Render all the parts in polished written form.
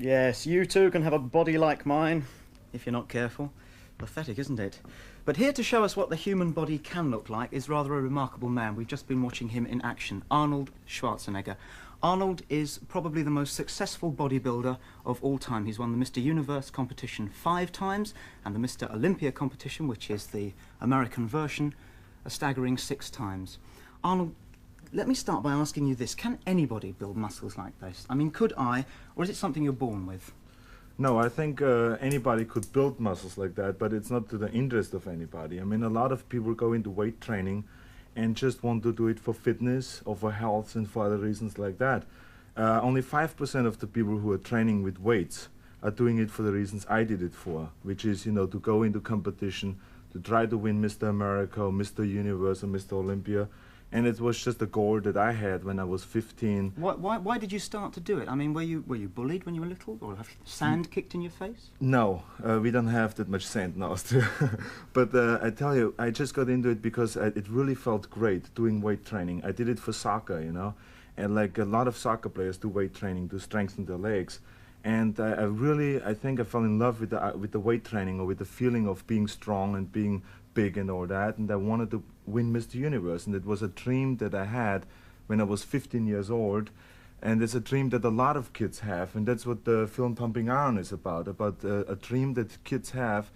Yes, you too can have a body like mine, if you're not careful. Pathetic, isn't it? But here to show us what the human body can look like is rather a remarkable man. We've just been watching him in action, Arnold Schwarzenegger. Arnold is probably the most successful bodybuilder of all time. He's won the Mr. Universe competition 5 times and the Mr. Olympia competition, which is the American version, a staggering 6 times. Arnold, let me start by asking you this. Can anybody build muscles like this? I mean, could I, or is it something you're born with? No, I think anybody could build muscles like that, but it's not to the interest of anybody. I mean, a lot of people go into weight training and just want to do it for fitness or for health and for other reasons like that. Only 5% of the people who are training with weights are doing it for the reasons I did it for, which is, you know, to go into competition, to try to win Mr. America or Mr. Universe or Mr. Olympia. And it was just a goal that I had when I was 15. Why did you start to do it? I mean, were you bullied when you were little, or have sand kicked in your face? No, we don't have that much sand now still. But I tell you, I just got into it because it really felt great doing weight training. I did it for soccer, you know, and like a lot of soccer players do weight training to strengthen their legs. And I think I fell in love with the weight training, or with the feeling of being strong and being big and all that, and I wanted to win Mr. Universe, and it was a dream that I had when I was 15 years old, and it's a dream that a lot of kids have, and that's what the film Pumping Iron is about a dream that kids have,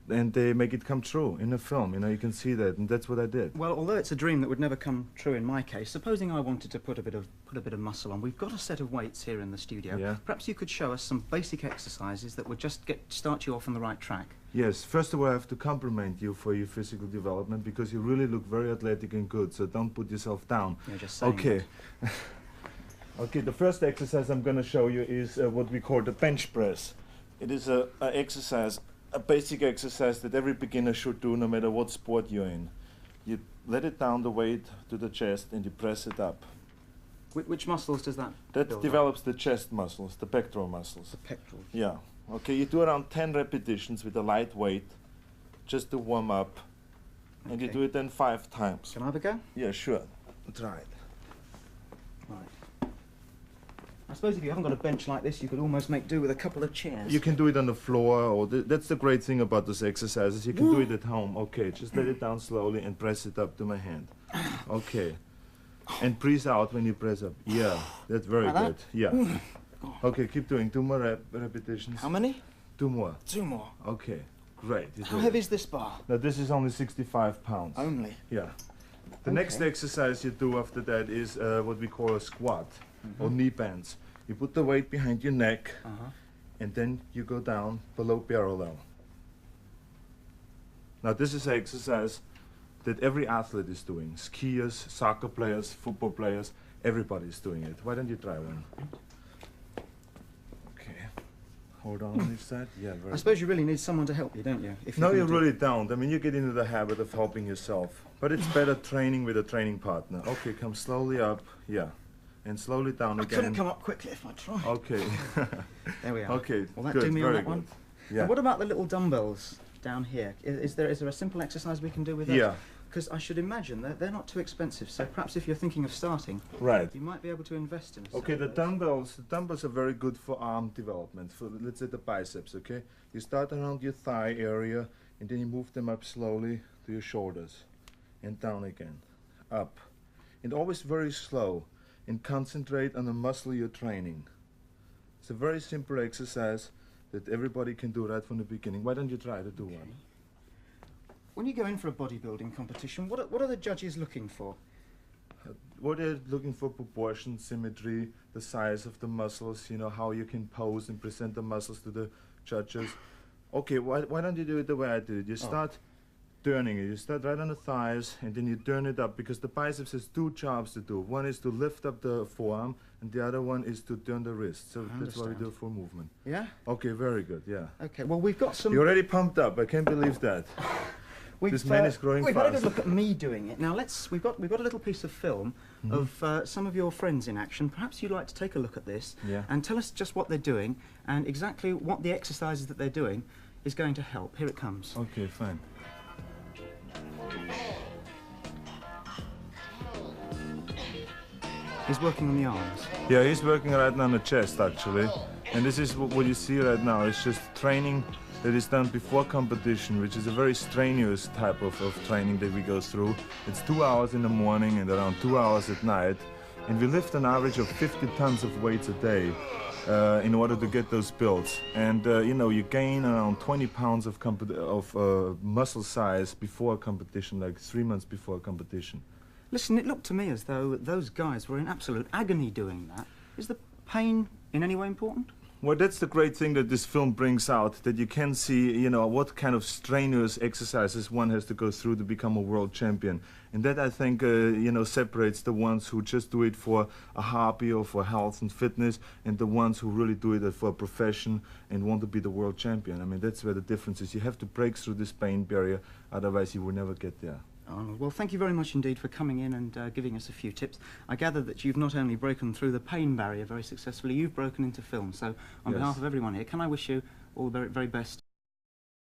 and they make it come true in a film. You know, you can see that, and that's what I did. Well, although it's a dream that would never come true in my case, supposing I wanted to put a bit of muscle on, we've got a set of weights here in the studio. Yeah. Perhaps you could show us some basic exercises that would just start you off on the right track. Yes, first of all, I have to compliment you for your physical development, because you really look very athletic and good, so don't put yourself down. You're just saying Okay. Okay, the first exercise I'm going to show you is what we call the bench press. It is a basic exercise that every beginner should do no matter what sport you're in. You let it down the weight to the chest and you press it up. Which muscles does that That build develops the chest muscles, the pectoral muscles. The pectorals. Yeah. Okay, you do around 10 repetitions with a light weight just to warm up. And you Okay. do it then 5 times. Can I have a go? Yeah, sure. Try it. Right. I suppose if you haven't got a bench like this, you could almost make do with a couple of chairs. You can do it on the floor, or that's the great thing about this exercises. You can do it at home. Okay, just let it down slowly and press it up to my hand. Okay. And breathe out when you press up. Yeah, that's very Like that? good. Yeah. Okay, keep doing 2 more repetitions. How many? 2 more. 2 more. Okay, great. You How do heavy it. is this bar? Now this is only 65 pounds. Only. Yeah. The next Okay. exercise you do after that is what we call a squat, or knee bends. You put the weight behind your neck, and then you go down below parallel. Now this is an exercise that every athlete is doing. Skiers, soccer players, football players, everybody is doing it. Why don't you try one? Okay. Hold on this side. Yeah, very I suppose you really need someone to help you, don't you? If No, you're you gonna do- really don't. I mean, you get into the habit of helping yourself. But it's better training with a training partner. Okay, come slowly up. Yeah. And slowly down I again. couldn't come up quickly if I tried. Okay. There we are. Okay. Will that good, do me on very that one? good. Yeah. And what about the little dumbbells down here? Is there a simple exercise we can do with those? Yeah. Because I should imagine that they're not too expensive, so perhaps if you're thinking of starting, Right. you might be able to invest in a set Okay, of the those. dumbbells are very good for arm development, for let's say the biceps, okay? You start around your thigh area and then you move them up slowly to your shoulders and down again, up. And always very slow, and concentrate on the muscle you're training. It's a very simple exercise that everybody can do right from the beginning. Why don't you try to do one? When you go in for a bodybuilding competition, what are the judges looking for? What they're looking for: proportion, symmetry, the size of the muscles, you know, how you can pose and present the muscles to the judges. Okay, why don't you do it the way I did it? You start turning it. You start right on the thighs, and then you turn it up, because the biceps has 2 jobs to do. One is to lift up the forearm, and the other one is to turn the wrist. So that's why we do a full movement. Yeah? Okay, very good, yeah. Okay, well, we've got some... You're already pumped up. I can't believe that. This man is growing we've had a fast. good look at me doing it. Now we've got a little piece of film of some of your friends in action. Perhaps you'd like to take a look at this Yeah. and tell us just what they're doing and exactly what the exercises that they're doing is going to help. Here it comes. Okay, fine. He's working on the arms. Yeah, he's working right now on the chest, actually. And this is what you see right now. It's just training that is done before competition, which is a very strenuous type of training that we go through. It's 2 hours in the morning and around 2 hours at night. And we lift an average of 50 tons of weights a day in order to get those builds. And you know, you gain around 20 pounds of muscle size before a competition, like 3 months before a competition. Listen, it looked to me as though those guys were in absolute agony doing that. Is the pain in any way important? Well, that's the great thing that this film brings out, that you can see, you know, what kind of strenuous exercises one has to go through to become a world champion. And that, I think, you know, separates the ones who just do it for a hobby or for health and fitness, and the ones who really do it for a profession and want to be the world champion. I mean, that's where the difference is. You have to break through this pain barrier, otherwise you will never get there. Arnold, well, thank you very much indeed for coming in and giving us a few tips. I gather that you've not only broken through the pain barrier very successfully, you've broken into film. So on Yes. behalf of everyone here, can I wish you all the very, very best?